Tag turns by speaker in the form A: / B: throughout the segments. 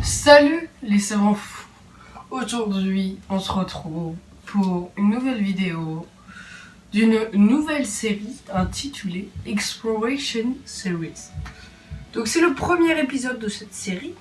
A: Salut les savants fous. Aujourd'hui on se retrouve pour une nouvelle vidéo d'une nouvelle série intitulée Exploration Series. Donc c'est le premier épisode de cette série.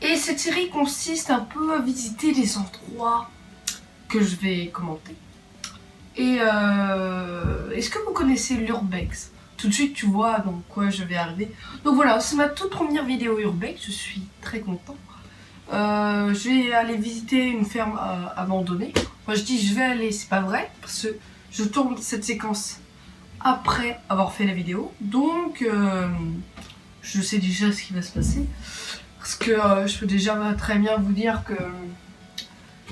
A: Et cette série consiste un peu à visiter les endroits que je vais commenter. Et est-ce que vous connaissez l'Urbex? Tout de suite tu vois dans quoi je vais arriver. Donc voilà, c'est ma toute première vidéo Urbex, je suis très content. Je vais aller visiter une ferme abandonnée. Moi je dis je vais aller, c'est pas vrai, parce que je tourne cette séquence après avoir fait la vidéo. Donc je sais déjà ce qui va se passer. Parce que je peux déjà très bien vous dire que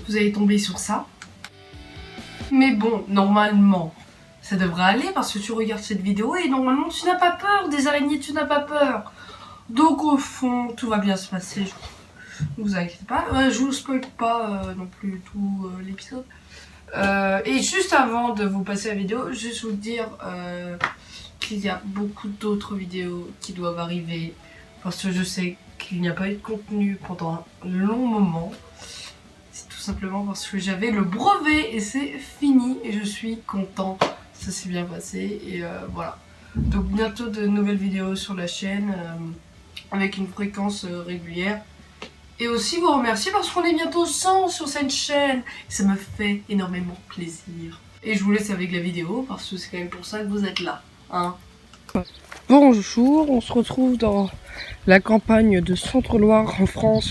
A: vous allez tomber sur ça. Mais bon, normalement, ça devrait aller parce que tu regardes cette vidéo et normalement tu n'as pas peur des araignées, tu n'as pas peur. Donc au fond, tout va bien se passer. Ne vous inquiétez pas. Je vous spoil pas non plus tout l'épisode. Et juste avant de vous passer la vidéo, juste vous dire qu'il y a beaucoup d'autres vidéos qui doivent arriver. Parce que je sais qu'il n'y a pas eu de contenu pendant un long moment. C'est tout simplement parce que j'avais le brevet et c'est fini. Et je suis content. Ça s'est bien passé. Et voilà. Donc bientôt de nouvelles vidéos sur la chaîne. Avec une fréquence régulière. Et aussi vous remercier parce qu'on est bientôt 100 sur cette chaîne. Ça me fait énormément plaisir. Et je vous laisse avec la vidéo parce que c'est quand même pour ça que vous êtes là. Hein. Bonjour, on se retrouve dans la campagne de Centre-Loire en France,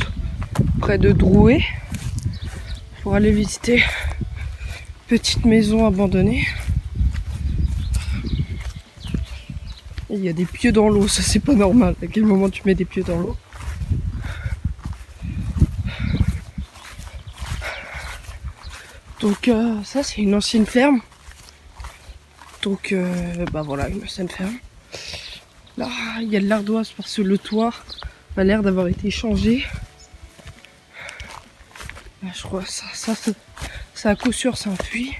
A: près de Drouet, pour aller visiter une petite maison abandonnée. Et il y a des pieux dans l'eau, ça c'est pas normal. À quel moment tu mets des pieux dans l'eau? Donc ça c'est une ancienne ferme. Donc bah voilà, une ancienne ferme. Là il y a de l'ardoise parce que le toit a l'air d'avoir été changé. Là, je crois que ça à coup sûr c'est un puits.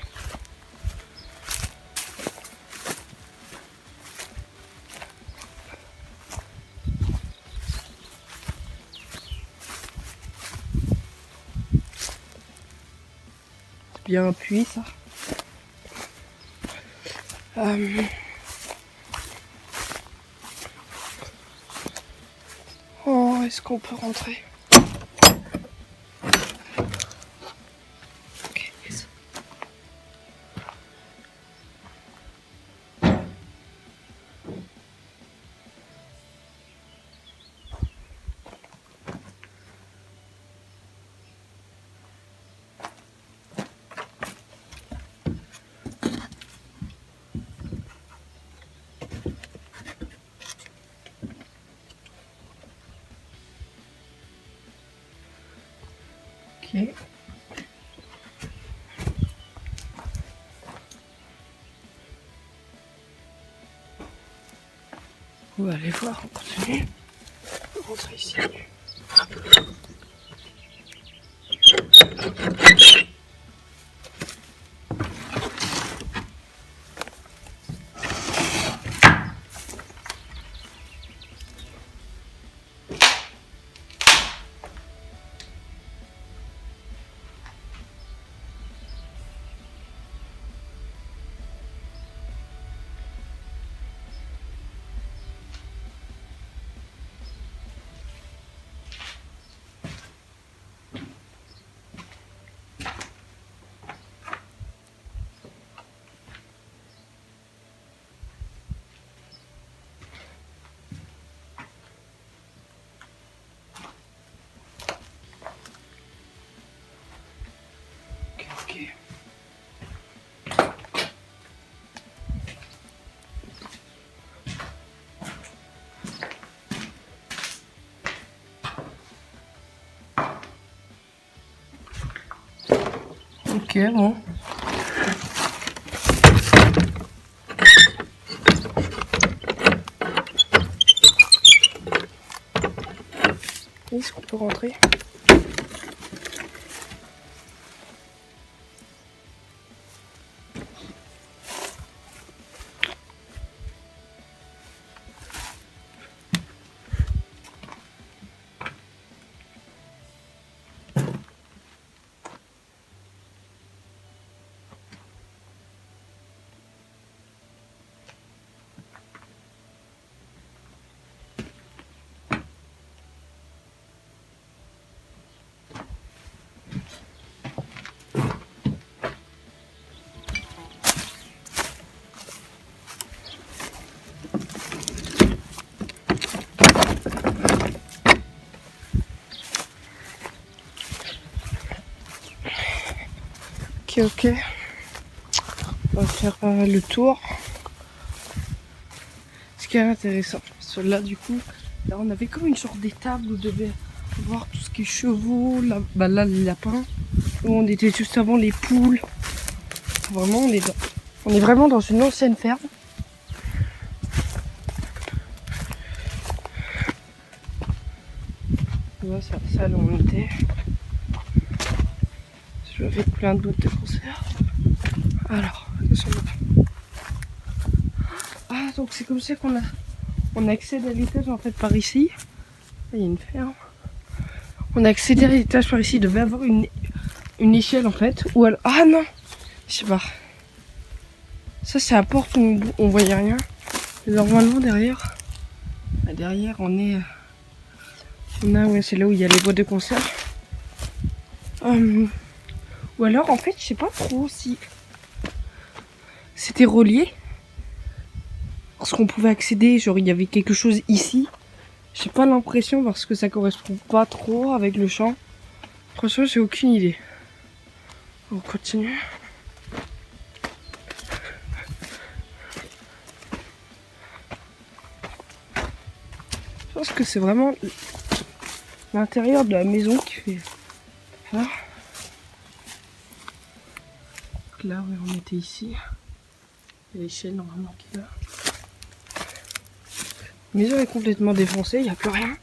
A: C'est bien un puits ça. Oh, est-ce qu'on peut rentrer? Ok, yes. Ok. On va aller voir, on continue. On va rentrer ici. Ok. Ok, bon. Est-ce qu'on peut rentrer? Ok. On va faire le tour. Ce qui est intéressant, là du coup, là on avait comme une sorte d'étable où on devait voir tout ce qui est chevaux, là les lapins, où on était juste avant les poules. Vraiment, on est vraiment dans une ancienne ferme. Là, c'est la salle où on était. Je vais avec plein de boîtes de conserve. Alors, qu'est-ce qu'on a? Ah, donc c'est comme ça on accède à l'étage en fait par ici. Il y a une ferme. On a accédé à l'étage par ici. Il devait avoir une échelle en fait. Ou alors... Ah non, je sais pas. Ça c'est la porte où on voyait rien. Et normalement derrière, ouais, c'est là où il y a les boîtes de conserve. Ou alors en fait je sais pas trop si c'était relié. Parce qu'on pouvait accéder, genre il y avait quelque chose ici. J'ai pas l'impression parce que ça correspond pas trop avec le champ. Franchement j'ai aucune idée. On continue. Je pense que c'est vraiment l'intérieur de la maison qui fait peur. Donc là ouais, on était ici. Il y a l'échelle normalement qui est là. La maison est complètement défoncée, il n'y a plus rien.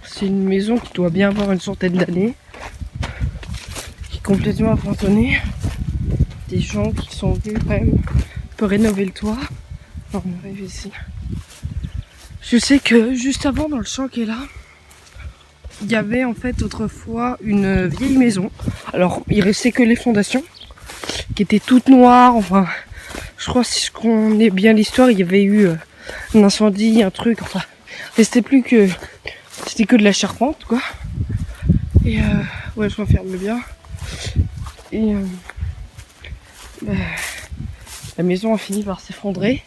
A: C'est une maison qui doit bien avoir une centaine d'années. Qui est complètement abandonnée. Des gens qui sont venus quand même pour rénover le toit. Alors, on arrive ici. Je sais que juste avant dans le champ qui est là, il y avait en fait autrefois une vieille maison. Alors il restait que les fondations qui étaient toutes noires. Enfin, je crois si je connais bien l'histoire, il y avait eu un incendie, un truc. Enfin, c'était que de la charpente quoi. Et ouais, je m'enferme bien. Et la maison a fini par s'effondrer.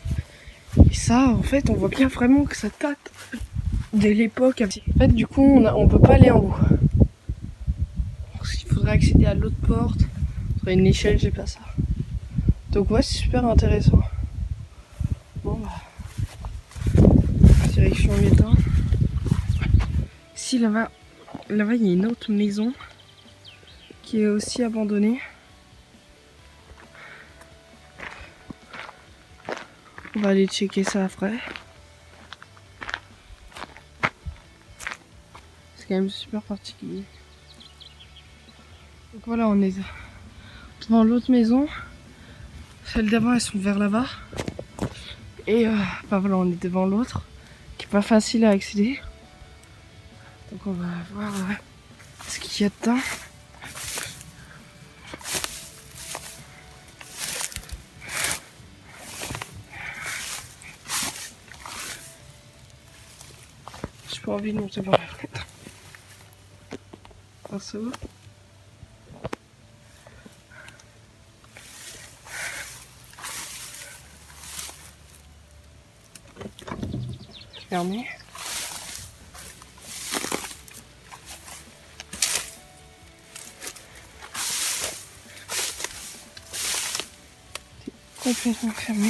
A: Et ça, en fait, on voit bien vraiment que ça date de l'époque. En fait, du coup, on peut pas aller en haut. Parce qu'il faudrait accéder à l'autre porte. Il faudrait une échelle, j'ai pas ça. Donc ouais, c'est super intéressant. Bon bah, direction l'étain. Ici, là-bas, il y a une autre maison qui est aussi abandonnée. On va aller checker ça après. C'est quand même super particulier. Donc voilà, on est devant l'autre maison. Celles d'avant, elles sont vers là-bas. Et bah voilà, on est devant l'autre, qui est pas facile à accéder. Donc on va voir ce qu'il y a dedans. J'ai pas envie de monter par la fenêtre. Ah, ça va. Fermé. C'est complètement fermé.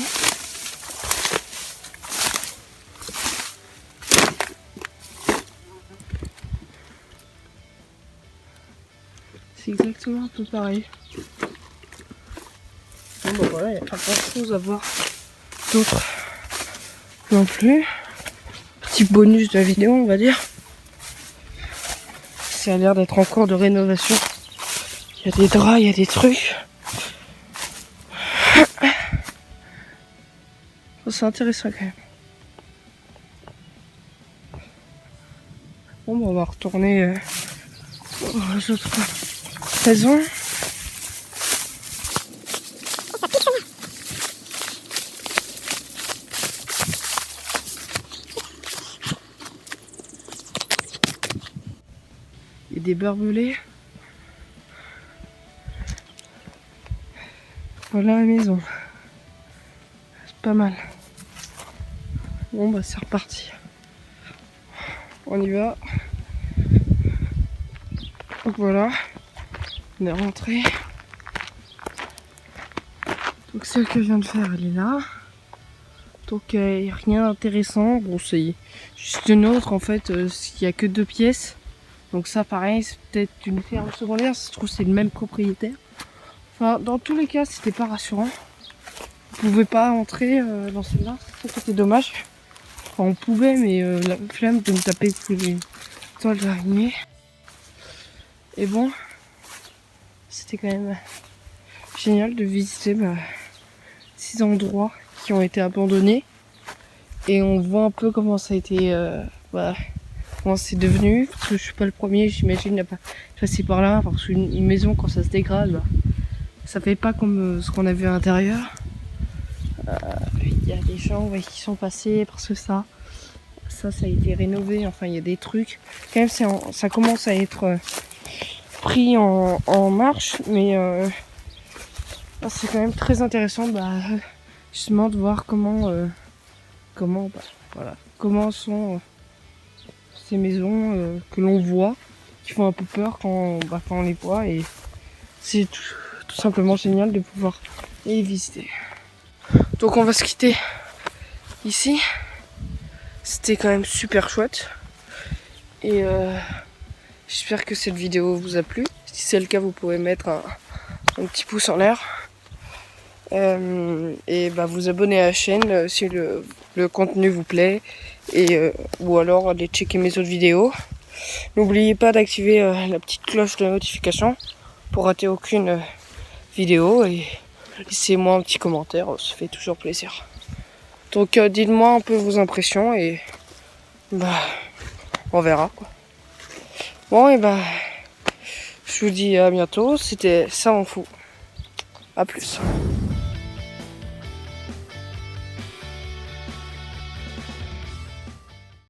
A: C'est exactement un peu pareil. Bon bah voilà, il n'y a pas grand chose à voir d'autre non plus. Petit bonus de la vidéo, on va dire. Ça a l'air d'être en cours de rénovation. Il y a des draps, il y a des trucs. C'est intéressant quand même. Bon, bah, on va retourner aux autres maisons. Il y a des barbelés. Voilà la maison. pas mal. Bon bah c'est reparti. On y va. Donc voilà, on est rentré. Donc celle que je viens de faire, elle est là. Donc rien d'intéressant. Bon, c'est juste une autre en fait. Il n'y a que 2 pièces. Donc ça pareil, c'est peut-être une ferme secondaire. Ça se trouve c'est le même propriétaire. Enfin, dans tous les cas, c'était pas rassurant. On pouvait pas entrer dans celle-là. Ça c'était dommage. Enfin, on pouvait, mais la flemme de me taper tous les toiles d'araignée. Et bon, c'était quand même génial de visiter ces endroits qui ont été abandonnés. Et on voit un peu comment ça a été, comment c'est devenu. Parce que je suis pas le premier, j'imagine, à passer par là. Parce qu'une maison, quand ça se dégrade, ça fait pas comme ce qu'on a vu à l'intérieur. Il y a des gens qui sont passés parce que ça a été rénové. Enfin, il y a des trucs. Quand même, ça commence à être pris en marche, mais c'est quand même très intéressant justement de voir comment sont ces maisons que l'on voit, qui font un peu peur quand on les voit, et c'est tout simplement génial de pouvoir les visiter. Donc on va se quitter ici. C'était quand même super chouette et j'espère que cette vidéo vous a plu. Si c'est le cas, vous pouvez mettre un petit pouce en l'air et vous abonner à la chaîne si le contenu vous plaît, et ou alors aller checker mes autres vidéos. N'oubliez pas d'activer la petite cloche de notification pour rater aucune vidéo, et laissez-moi un petit commentaire, ça fait toujours plaisir. Donc dites-moi un peu vos impressions et on verra quoi. Bon, et je vous dis à bientôt. C'était Ça en fout. À plus.